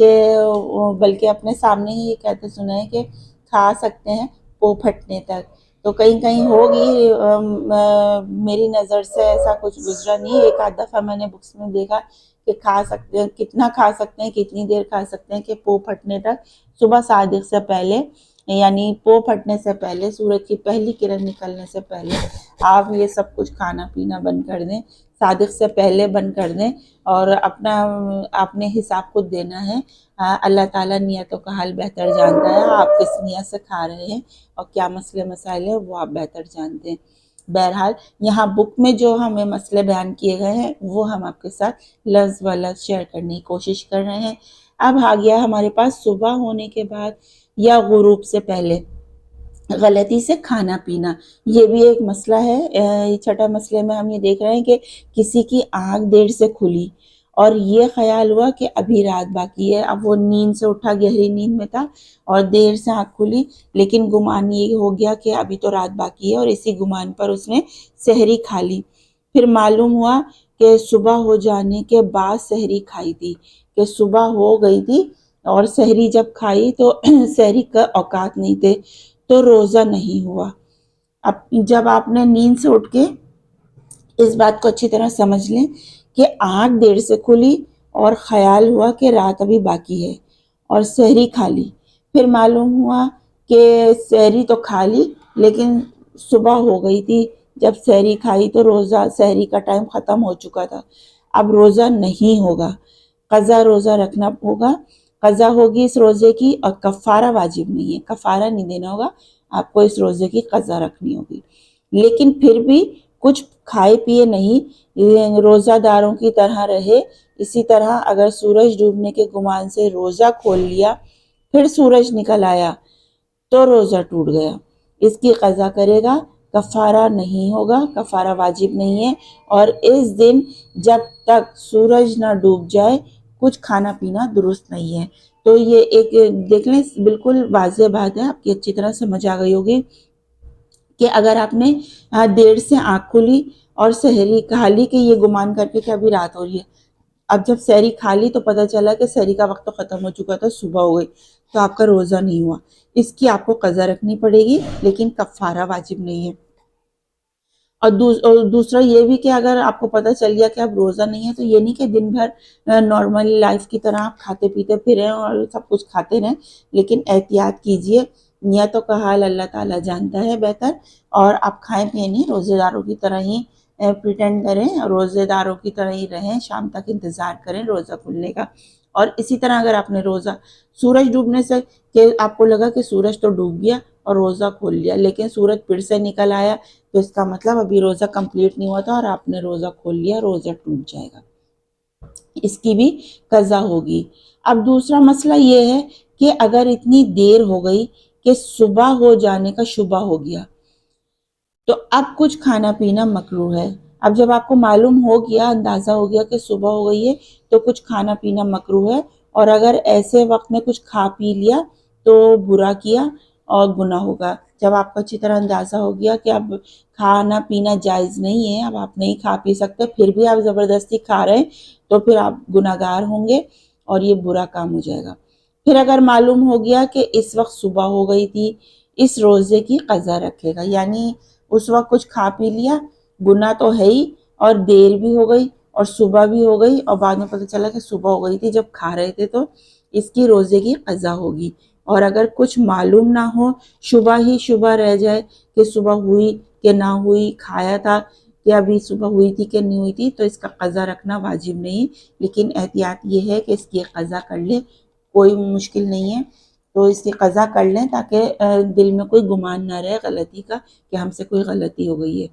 کہ بلکہ اپنے سامنے ہی یہ کہتے سنا ہے کہ کھا سکتے ہیں پو پھٹنے تک. تو کہیں کہیں ہوگی میری نظر سے ایسا کچھ گزرا نہیں. ایک آدھ دفعہ میں نے بکس میں دیکھا کہ کھا سکتے ہیں, کتنا کھا سکتے ہیں, کتنی دیر کھا سکتے ہیں کہ پو پھٹنے تک, صبح صادق سے پہلے, یعنی پو پھٹنے سے پہلے, سورج کی پہلی کرن نکلنے سے پہلے آپ یہ سب کچھ کھانا پینا بند کر دیں, صادق سے پہلے بند کر دیں, اور اپنے حساب خود دینا ہے. اللہ تعالیٰ نیتوں کا حال بہتر جانتا ہے, آپ کس نیت سے کھا رہے ہیں اور کیا مسئلے مسائل ہیں وہ آپ بہتر جانتے ہیں. بہرحال یہاں بک میں جو ہمیں مسئلے بیان کیے گئے ہیں وہ ہم آپ کے ساتھ لفظ و لفظ شیئر کرنے کی کوشش کر رہے ہیں. اب آ گیا ہمارے پاس صبح ہونے کے بعد یا غروب سے پہلے غلطی سے کھانا پینا. یہ بھی ایک مسئلہ ہے. چھٹا مسئلے میں ہم یہ دیکھ رہے ہیں کہ کسی کی آنکھ دیر سے کھلی اور یہ خیال ہوا کہ ابھی رات باقی ہے. اب وہ نیند سے اٹھا, گہری نیند میں تھا اور دیر سے آنکھ کھلی, لیکن گمان یہ ہو گیا کہ ابھی تو رات باقی ہے, اور اسی گمان پر اس نے سحری کھا لی. پھر معلوم ہوا کہ صبح ہو جانے کے بعد سحری کھائی تھی, کہ صبح ہو گئی تھی اور سحری جب کھائی تو سحری کا اوقات نہیں تھے, تو روزہ نہیں ہوا. اب جب آپ نے نیند سے اٹھ کے اس بات کو اچھی طرح سمجھ لیں کہ آنکھ دیر سے کھلی اور خیال ہوا کہ رات ابھی باقی ہے اور سحری کھا لی. پھر معلوم ہوا کہ سحری تو کھا لی لیکن صبح ہو گئی تھی جب سحری کھائی, تو روزہ سحری کا ٹائم ختم ہو چکا تھا. اب روزہ نہیں ہوگا, قضا روزہ رکھنا ہوگا. قضا ہوگی اس روزے کی, اور کفارہ واجب نہیں ہے, کفارہ نہیں دینا ہوگا آپ کو, اس روزے کی قضا رکھنی ہوگی. لیکن پھر بھی کچھ کھائے پیے نہیں, روزہ داروں کی طرح رہے. اسی طرح اگر سورج ڈوبنے کے گمان سے روزہ کھول لیا, پھر سورج نکل آیا تو روزہ ٹوٹ گیا. اس کی قضا کرے گا, کفارہ نہیں ہوگا, کفارہ واجب نہیں ہے. اور اس دن جب تک سورج نہ ڈوب جائے کچھ کھانا پینا درست نہیں ہے. تو یہ ایک دیکھ لیں, بالکل واضح بات ہے, آپ کی اچھی طرح سمجھ آ گئی ہوگی کہ اگر آپ نے دیر سے آنکھ کھلی اور سحری کھا لی کہ یہ گمان کر کے کہ ابھی رات ہو رہی ہے, اب جب سحری کھا لی تو پتہ چلا کہ سحری کا وقت تو ختم ہو چکا تھا, صبح ہو گئی, تو آپ کا روزہ نہیں ہوا. اس کی آپ کو قضا رکھنی پڑے گی, لیکن کفارہ واجب نہیں ہے. اور دوسرا یہ بھی کہ اگر آپ کو پتہ چل گیا کہ اب روزہ نہیں ہے, تو یہ نہیں کہ دن بھر نارمل لائف کی طرح آپ کھاتے پیتے پھریں اور سب کچھ کھاتے رہیں, لیکن احتیاط کیجئے. نیتوں کا حال اللہ تعالیٰ جانتا ہے بہتر, اور آپ کھائیں پییں نہیں, روزے داروں کی طرح ہی پریٹینڈ کریں, روزے داروں کی طرح ہی رہیں, شام تک انتظار کریں روزہ کھلنے کا. اور اسی طرح اگر آپ نے روزہ سورج ڈوبنے سے, کہ آپ کو لگا کہ سورج تو ڈوب گیا اور روزہ کھول لیا, لیکن سورج پھر سے نکل آیا, تو اس کا مطلب ابھی روزہ کمپلیٹ نہیں ہوا تھا اور آپ نے روزہ کھول لیا, روزہ ٹوٹ جائے گا, اس کی بھی قضا ہوگی. اب دوسرا مسئلہ یہ ہے کہ اگر اتنی دیر ہو گئی کہ صبح ہو جانے کا شبہ ہو گیا, تو اب کچھ کھانا پینا مکروہ ہے. اب جب آپ کو معلوم ہو گیا, اندازہ ہو گیا کہ صبح ہو گئی ہے, تو کچھ کھانا پینا مکروہ ہے. اور اگر ایسے وقت میں کچھ کھا پی لیا تو برا کیا اور گناہ ہوگا. جب آپ کو اچھی طرح اندازہ ہو گیا کہ اب کھانا پینا جائز نہیں ہے, اب آپ نہیں کھا پی سکتے, پھر بھی آپ زبردستی کھا رہے ہیں, تو پھر آپ گناہگار ہوں گے اور یہ برا کام ہو جائے گا. پھر اگر معلوم ہو گیا کہ اس وقت صبح ہو گئی تھی, اس روزے کی قضا رکھے گا. یعنی اس وقت کچھ کھا پی لیا, گناہ تو ہے ہی, اور دیر بھی ہو گئی اور صبح بھی ہو گئی, اور بعد میں پتہ چلا کہ صبح ہو گئی تھی جب کھا رہے تھے, تو اس کی روزے کی قضا ہوگی. اور اگر کچھ معلوم نہ ہو, شبہ ہی شبہ رہ جائے کہ صبح ہوئی کہ نہ ہوئی, کھایا تھا کہ ابھی صبح ہوئی تھی کہ نہیں ہوئی تھی, تو اس کا قضا رکھنا واجب نہیں, لیکن احتیاط یہ ہے کہ اس کی قضا کر لے, کوئی مشکل نہیں ہے. تو اس کی قضا کر لیں تاکہ دل میں کوئی گمان نہ رہے غلطی کا کہ ہم سے کوئی غلطی ہو گئی ہے.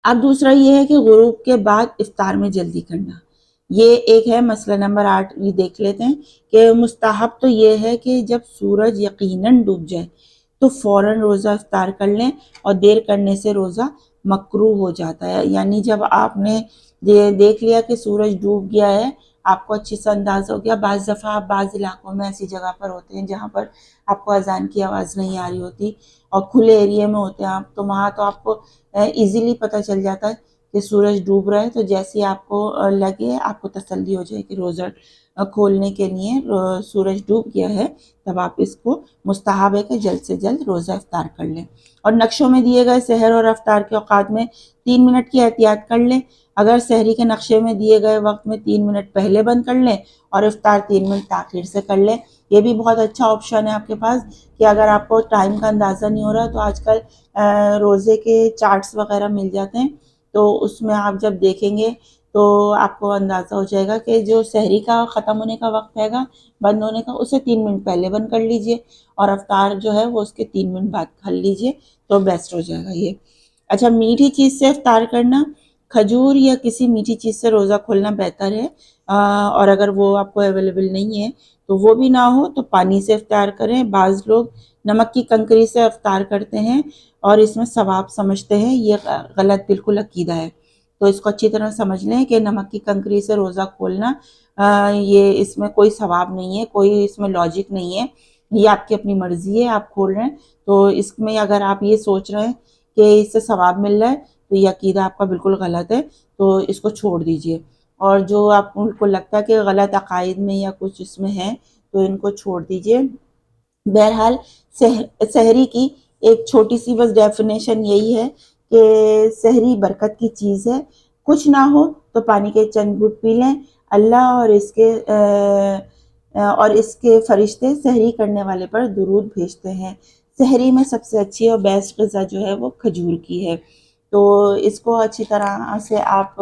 اب دوسرا یہ ہے کہ غروب کے بعد افطار میں جلدی کرنا. یہ ایک ہے مسئلہ نمبر 8, یہ دیکھ لیتے ہیں کہ مستحب تو یہ ہے کہ جب سورج یقیناً ڈوب جائے تو فوراً روزہ افطار کر لیں, اور دیر کرنے سے روزہ مکروہ ہو جاتا ہے. یعنی جب آپ نے دیکھ لیا کہ سورج ڈوب گیا ہے, آپ کو اچھی سے اندازہ ہو گیا. بعض دفعہ آپ بعض علاقوں میں ایسی جگہ پر ہوتے ہیں جہاں پر آپ کو اذان کی آواز نہیں آ رہی ہوتی, اور کھلے ایریے میں ہوتے ہیں آپ, تو وہاں تو آپ کو ایزیلی پتہ چل جاتا ہے کہ سورج ڈوب رہا ہے تو جیسے آپ کو لگے آپ کو تسلی ہو جائے کہ روزہ کھولنے کے لیے سورج ڈوب گیا ہے، تب آپ اس کو مستحب ہے کہ جلد سے جلد روزہ افطار کر لیں۔ اور نقشوں میں دیے گئے سحر اور افطار کے اوقات میں 3 منٹ کی احتیاط کر لیں۔ اگر سحری کے نقشے میں دیے گئے وقت میں 3 منٹ پہلے بند کر لیں اور افطار 3 منٹ تاخیر سے کر لیں، یہ بھی بہت اچھا آپشن ہے آپ کے پاس کہ اگر آپ کو ٹائم کا اندازہ نہیں ہو رہا تو آج کل روزے کے چارٹس وغیرہ مل جاتے ہیں، تو اس میں آپ جب دیکھیں گے تو آپ کو اندازہ ہو جائے گا کہ جو سحری کا ختم ہونے کا وقت ہے گا بند ہونے کا، اسے 3 منٹ پہلے بند کر لیجئے اور افطار جو ہے وہ اس کے 3 منٹ بعد کھا لیجئے تو بیسٹ ہو جائے گا یہ۔ اچھا، میٹھی چیز سے افطار کرنا، کھجور یا کسی میٹھی چیز سے روزہ کھولنا بہتر ہے، اور اگر وہ آپ کو اویلیبل نہیں ہے تو وہ بھی نہ ہو تو پانی سے افطار کریں۔ بعض لوگ نمک کی کنکری سے افطار کرتے ہیں اور اس میں ثواب سمجھتے ہیں، یہ غلط بالکل عقیدہ ہے، تو اس کو اچھی طرح سمجھ لیں کہ نمک کی کنکری سے روزہ کھولنا یہ اس میں کوئی ثواب نہیں ہے، کوئی اس میں لاجک نہیں ہے، یہ آپ کی اپنی مرضی ہے، آپ کھول رہے ہیں تو اس میں اگر آپ یہ سوچ رہے ہیں کہ اس سے ثواب مل رہا ہے تو یہ عقیدہ آپ کا بالکل غلط ہے، تو اس کو چھوڑ دیجئے۔ اور جو آپ کو لگتا ہے کہ غلط عقائد میں یا کچھ اس میں ہے تو ان کو چھوڑ دیجئے۔ بہرحال سحری کی ایک چھوٹی سی بس ڈیفینیشن یہی ہے کہ سحری برکت کی چیز ہے، کچھ نہ ہو تو پانی کے چند گھٹ پی لیں۔ اللہ اور اس کے فرشتے سحری کرنے والے پر درود بھیجتے ہیں۔ سحری میں سب سے اچھی اور بیسٹ غذا جو ہے وہ کھجور کی ہے، تو اس کو اچھی طرح سے آپ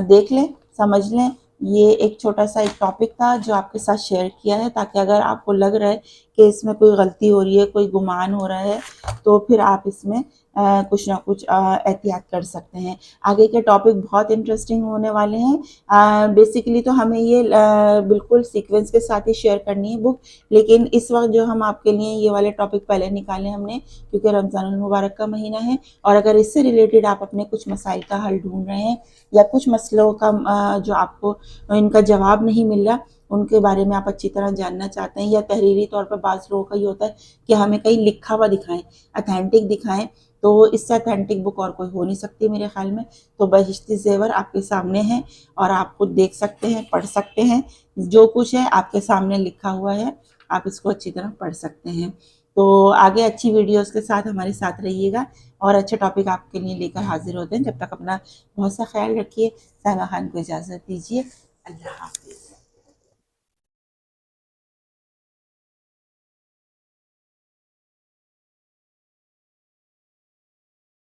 دیکھ لیں، سمجھ لیں۔ یہ ایک چھوٹا سا ایک ٹاپک تھا جو آپ کے ساتھ شیئر کیا ہے، تاکہ اگر آپ کو لگ رہا ہے کہ اس میں کوئی غلطی ہو رہی ہے، کوئی گمان ہو رہا ہے، تو پھر آپ اس میں کچھ نہ کچھ احتیاط کر سکتے ہیں۔ آگے کے ٹاپک بہت انٹرسٹنگ ہونے والے ہیں۔ بیسیکلی تو ہمیں یہ بالکل سیکوینس کے ساتھ ہی شیئر کرنی ہے بک، لیکن اس وقت جو ہم آپ کے لیے یہ والے ٹاپک پہلے نکالے ہم نے، کیونکہ رمضان المبارک کا مہینہ ہے، اور اگر اس سے ریلیٹڈ آپ اپنے کچھ مسائل کا حل ڈھونڈ رہے ہیں یا کچھ مسئلوں کا جو آپ کو ان کا جواب نہیں مل رہا، ان کے بارے میں آپ اچھی طرح جاننا چاہتے ہیں، یا تحریری طور پر بعض لوگوں کا یہ ہوتا ہے کہ ہمیں کہیں لکھا ہوا دکھائیں، اتھینٹک دکھائیں، تو اس سے اتھینٹک بک اور کوئی ہو نہیں سکتی میرے خیال میں۔ تو بہشتی زیور آپ کے سامنے ہیں اور آپ خود دیکھ سکتے ہیں، پڑھ سکتے ہیں، جو کچھ ہے آپ کے سامنے لکھا ہوا ہے، آپ اس کو اچھی طرح پڑھ سکتے ہیں۔ تو آگے اچھی ویڈیوز کے ساتھ ہمارے ساتھ رہیے گا اور اچھے ٹاپک آپ کے لیے لے کر حاضر ہوتے ہیں۔ جب تک اپنا بہت سا خیال رکھیے، سائمہ خان کو اجازت دیجیے، اللہ حافظ۔